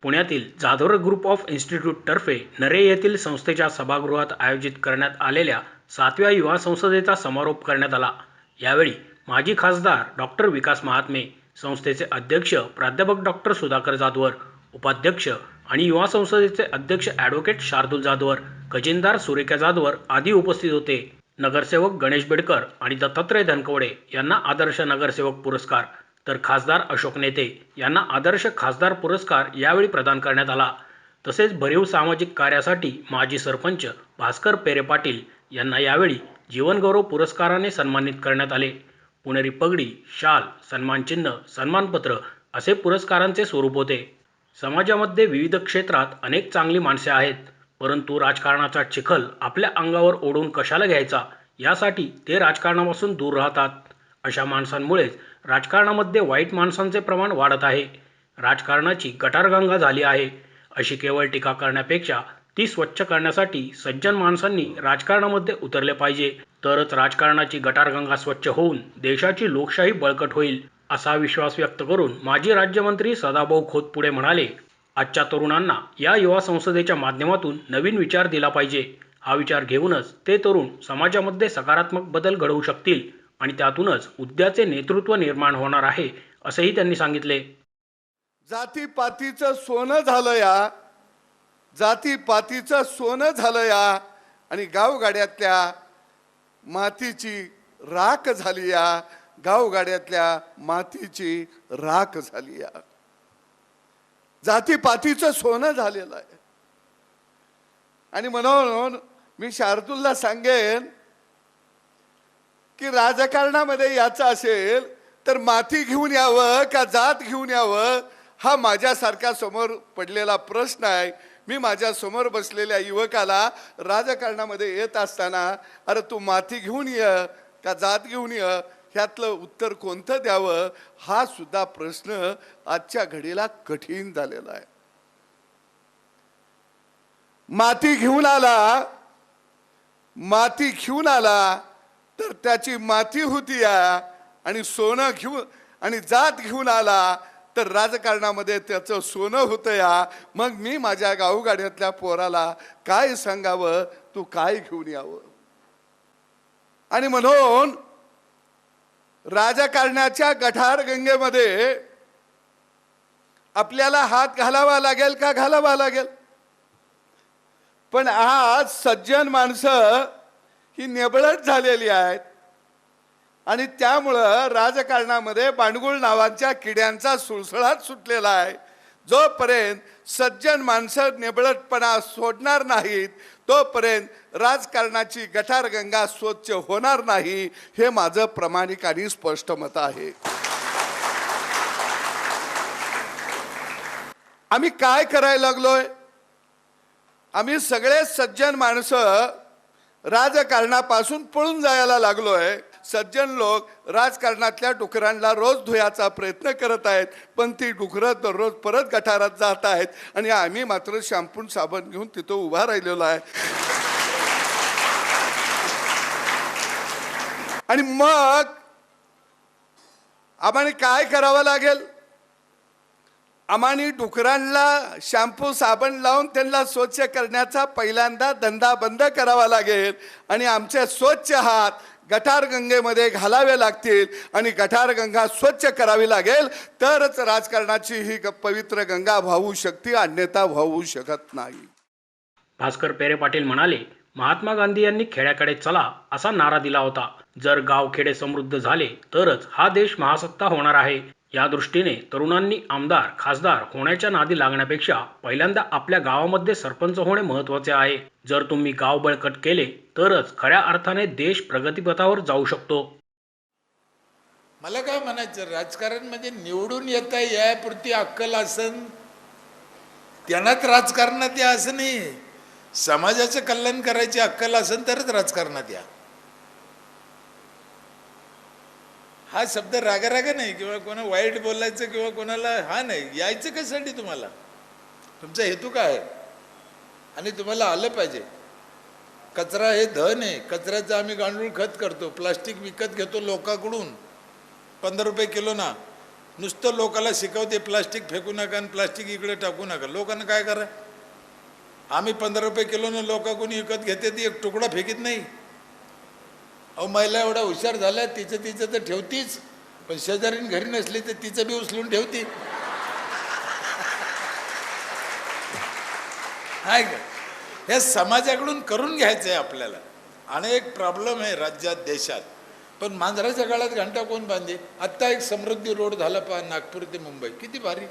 पुण्यातील Jadhavar group of इन्स्टिट्यूटतर्फे नरे येथील संस्थेच्या सभागृहात आयोजित करण्यात आलेल्या 7व्या युवा संसदेचा समारोप करण्यात आला। यावेळी माजी खासदार डॉक्टर विकास महात्मे, संस्थेचे अध्यक्ष प्राध्यापक डॉक्टर सुधाकर जाधवर, उपाध्यक्ष आणि युवा संसदेचे अध्यक्ष ॲडव्होकेट शार्दूल जाधवर, खजिनदार सुरेखा जाधवर आदी उपस्थित होते। नगरसेवक गणेश बेडकर आणि दत्तात्रय धनकवडे यांना आदर्श नगरसेवक पुरस्कार, तर खासदार अशोक नेते यांना आदर्श खासदार पुरस्कार यावेळी प्रदान करण्यात आला। तसेच भरीव सामाजिक कार्यासाठी माजी सरपंच भास्कर पेरे पाटील यांना यावेळी जीवनगौरव पुरस्काराने सन्मानित करण्यात आले। पुणेरी पगडी, शाल, सन्मानचिन्ह, सन्मानपत्र असे पुरस्कारांचे स्वरूप होते। समाजामध्ये विविध क्षेत्रात अनेक चांगली माणसे आहेत, परंतु राजकारणाचा चिखल आपल्या अंगावर ओढून कशाला घ्यायचा यासाठी ते राजकारणापासून दूर राहतात। अशा माणसांमुळेच राजकारणामध्ये वाईट माणसांचे प्रमाण वाढत आहे। राजकारणाची गटारगंगा झाली आहे, अशी केवळ टीका करण्यापेक्षा ती स्वच्छ करण्यासाठी सज्जन माणसांनी राजकारणामध्ये उतरले पाहिजे, तरच राजकारणाची गटारगंगा स्वच्छ होऊन देशाची लोकशाही बळकट होईल, असा विश्वास व्यक्त करून माजी राज्यमंत्री सदाभाऊ खोत पुढे म्हणाले, आजच्या तरुणांना या युवा संसदेच्या माध्यमातून नवीन विचार दिला पाहिजे। हा विचार घेऊनच ते तरुण समाजामध्ये सकारात्मक बदल घडवू शकतील आणि त्यातूनच उद्याचे नेतृत्व निर्माण होणार आहे, असेही त्यांनी सांगितले। जातीपातीचं सोनं झालं या, जातीपातीचं सोनं झालं या आणि गावगाड्यातल्या मातीची राख झाली या, गावगाड्यातल्या मातीची राख झाली या। जातीपातीचं सोनं झालेलं आहे आणि म्हणून मी शार्दूलला सांगेन की राजकारणामध्ये याचं असेल तर माती घेऊन यावं का जात घेऊन यावं, हा माझ्यासारख्या समोर पडलेला प्रश्न आहे। मी माझ्या समोर बसलेल्या युवकाला राजकारणामध्ये येत असताना अरे तू माती घेऊन ये का जात घेऊन ये, ह्यातलं उत्तर कोणतं द्यावं हा सुद्धा प्रश्न आजच्या घडीला कठीण झालेला आहे। माती घेऊन आला तर त्याची माती होती या, आणि सोनं घेऊन आणि जात घेऊन आला तर राजकारणामध्ये त्याचं सोनं होतं या। मग मी माझ्या गावगाड्यातल्या पोराला काय सांगावं, तू काय घेऊन यावं? आणि म्हणून राजकारणाच्या गटारगंगेमध्ये आपल्याला हात घालावा लागेल का घालावा लागेल, पण आज सज्जन माणसं ही नेबळट झालेली आहेत आणि त्यामुळं राजकारणामध्ये बांडगुळ नावाच्या किड्यांचा सुळसुळाट सुटलेला आहे। जोपर्यंत सज्जन माणसं नेबळटपणा सोडणार नाहीत तोपर्यंत राजकारणाची गटारगंगा स्वच्छ होणार नाही, हे माझं प्रामाणिक आणि स्पष्ट मत आहे। आम्ही काय करायला लागलोय? आम्ही सगळे सज्जन माणसं राजकारणापासून पळून जायला लागलोय। सज्जन लोक राजकारणातल्या डुकरांना रोज धुयाचा प्रयत्न करत आहेत, पण ती डुकरं दररोज परत गटारात जात आहेत आणि आम्ही मात्र शॅम्पून साबण घेऊन तिथं उभा राहिलेलो आहे। आणि मग आम्हाला काय करावं लागेल? आम्हाला डुकरांना शॅम्पू साबण लावून त्यांना स्वच्छ करण्याचा पहिल्यांदा धंदा बंद करावा लागेल आणि आमचे स्वच्छ हात गटारगंगेमध्ये घालावे लागतील आणि गटारगंगा स्वच्छ करावी लागेल, तरच राजकारणाची ही पवित्र गंगा वाहू शकते, अन्यथा वाहू शकत नाही। भास्कर पेरे पाटील म्हणाले, महात्मा गांधी यांनी खेड्याकडे चला असा नारा दिला होता। जर गावखेडे समृद्ध झाले तरच हा देश महासत्ता होणार आहे। या दृष्टीने तरुणांनी आमदार खासदार होण्याच्या नादी लागण्यापेक्षा पहिल्यांदा आपल्या गावामध्ये सरपंच होणे महत्त्वाचे आहे। जर तुम्ही गाव बळकट केले तरच खऱ्या अर्थाने देश प्रगतीपथावर जाऊ शकतो। मला काय म्हणायचं, राजकारण म्हणजे निवडून येता यापुरती अक्कल असन त्यांनाच राजकारणात या असं नाही, समाजाचं कल्याण करायची अक्कल असेल तरच राजकारणात या। हा शब्द रागारागा नाही किंवा कोणा वाईट बोलायचं किंवा कोणाला हा नाही, यायचं कशासाठी तुम्हाला, तुमचा हेतू काय आहे आणि तुम्हाला आलं पाहिजे। कचरा हे धन आहे, कचऱ्याचं आम्ही गांडूळ खत करतो, प्लास्टिक विकत घेतो लोकांकडून 15 रुपये किलो ना, नुसतं लोकांना शिकवते प्लास्टिक फेकू नका आणि प्लास्टिक इकडे टाकू नका. लोकांना काय करा, आम्ही 15 रुपये किलोनं लोकांकडून विकत घेते, ती एक तुकडा फेकीत नाही. अहो महिला एवढा हुशार झाल्या, तिचं तर ठेवतीच, पण शेजारीन घरी नसली तर तिचं बी उचलून ठेवती. आहे का? हे समाजाकडून करून घ्यायचं आहे आपल्याला. अनेक प्रॉब्लेम आहे राज्यात देशात, पण मांजराच्या काळात घंटा कोण बांधे. आत्ता एक समृद्धी रोड झाला पहा, नागपूर ते मुंबई, किती भारी.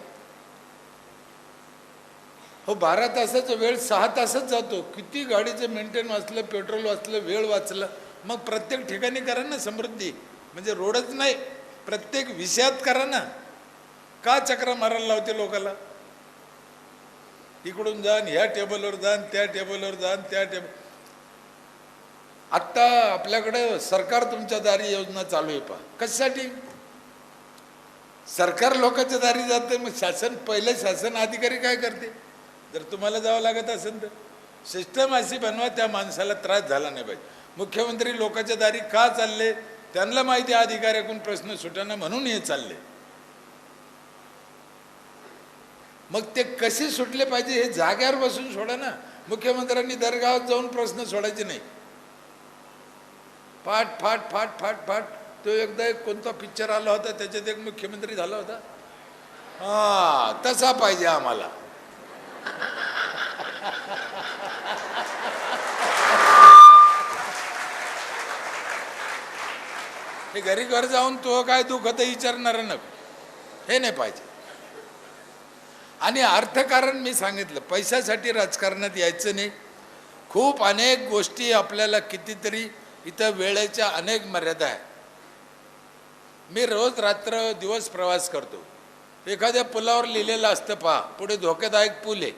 हो 12 तासाचा वेळ 6 तासात जातो. किती गाडीचं मेंटेन वाचलं, पेट्रोल वाचलं, वेळ वाचलं. मग प्रत्येक ठिकाणी करा ना समृद्धी, म्हणजे रोडच नाही, प्रत्येक विषयात करा ना. का चक्र मारायला लावते लोकांना? इकडून जाण, ह्या टेबलवर जाण, त्या टेबलवर जाण, त्या टेबल. आत्ता आपल्याकडे सरकार तुमच्या दारी योजना चालू आहे पहा. कशासाठी? सरकार लोकांच्या दारी जाते, मग शासन, पहिले शासन अधिकारी काय करते? जर तुम्हाला जावं लागत असेल तर सिस्टम अशी बनवा त्या माणसाला त्रास झाला नाही पाहिजे. मुख्यमंत्री लोकांच्या दारी का चालले? त्यांना माहिती आहे अधिकाऱ्याकडून प्रश्न सुटाना म्हणून हे चालले. मग ते कसे सुटले पाहिजे हे जाग्यावर बसून सोडा ना. मुख्यमंत्र्यांनी दरगावात जाऊन प्रश्न सोडायचे नाही. फाट फाट फाट फाट फाट. तो एकदा एक कोणता पिक्चर आला होता, त्याच्यात एक मुख्यमंत्री झाला होता. हा, तसा पाहिजे आम्हाला. हे घरी घर जाऊन तो काय दुखत विचारणार नको, हे नाही पाहिजे. आणि अर्थकारण मी सांगितलं, पैशासाठी राजकारणात यायचं नाही. खूप अनेक गोष्टी आपल्याला, कितीतरी इथं वेळेच्या अनेक मर्यादा आहे. मी रोज रात्र दिवस प्रवास करतो. एखाद्या पुलावर लिहिलेलं असतं पहा, पुढे धोकेदायक पूल आहे.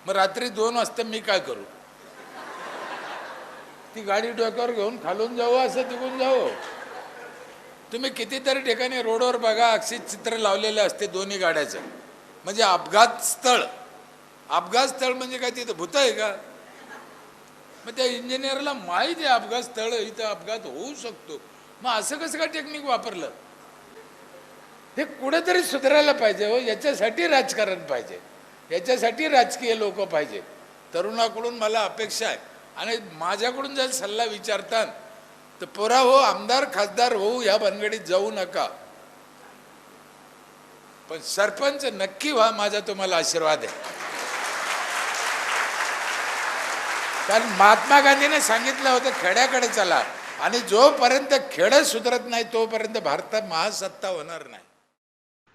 मग रात्री 2 वाजता मी काय करू? ती गाडी डोक्यावर घेऊन खालून जाऊ, असं तिकून जाऊ? तुम्ही कितीतरी ठिकाणी रोडवर बघा, अक्षित चित्र लावलेले असते दोन्ही गाड्याचं, म्हणजे अपघात स्थळ. अपघात स्थळ म्हणजे काय, तिथं भूत आहे का? मग त्या इंजिनियरला माहिती आहे अपघात स्थळ, इथं अपघात होऊ शकतो. मग असं कसं काय टेक्निक वापरलं? हे कुठेतरी सुधारायला पाहिजे हो. याच्यासाठी राजकारण पाहिजे, याच्यासाठी राजकीय लोक पाहिजे. तरुणाकडून मला अपेक्षा आहे. आणि माझ्याकडून जर सल्ला विचारतात तर पोरा हो, आमदार खासदार होऊ ह्या भानगडीत जाऊ नका, पण सरपंच नक्की व्हा, माझा तुम्हाला आशीर्वाद आहे. कारण महात्मा गांधीने सांगितलं होतं, खेड्याकडे चला. आणि जोपर्यंत खेडं सुधारत नाही तोपर्यंत भारतात महासत्ता होणार नाही.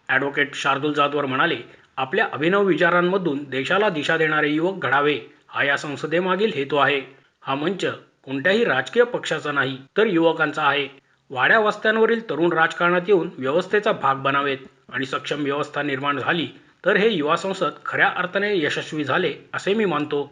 ॲडव्होकेट शार्दूल जाधवर म्हणाले, आपल्या अभिनव विचारांमधून देशाला दिशा देणारे युवक घडावे, हा या संसदेमागील हेतू आहे. हा मंच कोणत्याही राजकीय पक्षाचा नाही, तर युवकांचा आहे. वाड्या वस्त्यांवरील तरुण राजकारणात येऊन व्यवस्थेचा भाग बनावेत आणि सक्षम व्यवस्था निर्माण झाली तर हे युवा संसद खऱ्या अर्थाने यशस्वी झाले असे मी मानतो.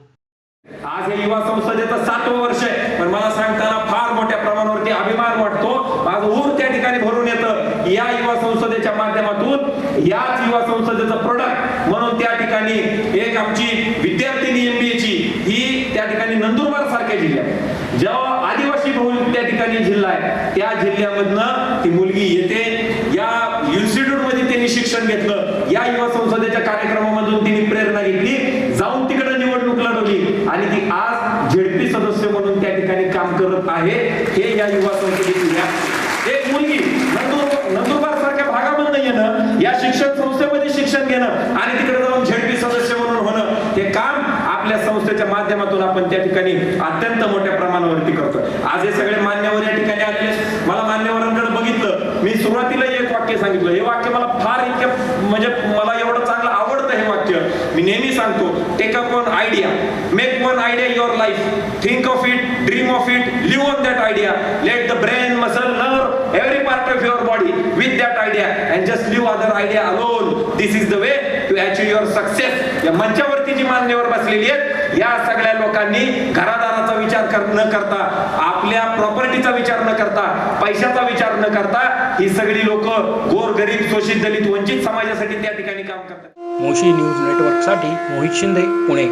आज हे युवा संसदेचं 7वं वर्ष आहे, पण मला सांगताना फार मोठ्या प्रमाणावरती अभिमान वाटतो. माझं ऊर त्या ठिकाणी भरून येतं. या युवा संसदेच्या माध्यमातून याच युवा संसदेचं प्रोडक्ट म्हणून त्या ठिकाणी एक आमची विद्यार्थिनी MBAची ही त्या ठिकाणी नंदुरबार सारख्या जिल्ह्यात, जेव्हा आदिवासी बहुल त्या ठिकाणी जिल्हा आहे, त्या जिल्ह्यामधनं ती मुलगी येते. या इन्स्टिट्यूट मध्ये त्यांनी शिक्षण घेतलं. या युवा संसदेच्या कार्यक्रमामधून तिने प्रेरणा घेतली, जाऊन तिकडे निवडणूक लढवली आणि ती आज ZP सदस्य म्हणून त्या ठिकाणी काम करत आहे. हे या युवा संसदेची एक मुलगी नंदुरबार सारख्या भागामधून येणं, या शिक्षण संस्थेमध्ये शिक्षण घेणं आणि तिकडे जाऊन ZP सदस्य म्हणून होणं, हे काम आपल्या संस्थेच्या माध्यमातून आपण त्या ठिकाणी अत्यंत मोठ्या प्रमाणावरती करतोय. आज हे सगळे मान्यवर या ठिकाणी आलेले. मला मान्यवरांकडे बघितलं, मी सुरुवातीला एक वाक्य सांगितलं. हे वाक्य मला फार इतकं, म्हणजे मला एवढं चांगलं आवडतं हे वाक्य. मी नेहमी सांगतो, take up one idea, make one idea your life, think of it, dream of it, live on that idea, let the brain, muscle, nerve, every part of your body with that idea and just leave other idea alone. This is the way to achieve your success. या मंचावरती जी मान्यवर बसलेली आहेत, या सगळ्या लोकांनी घरादाराचा विचार न करता, आपल्या प्रॉपर्टीचा विचार न करता, पैशाचा विचार न करता, ही सगळी लोक गोरगरीब, शोषित, दलित, वंचित समाजासाठी त्या ठिकाणी काम करतात. मोशी न्यूज नेटवर्कसाठी मोहित शिंदे, पुणे.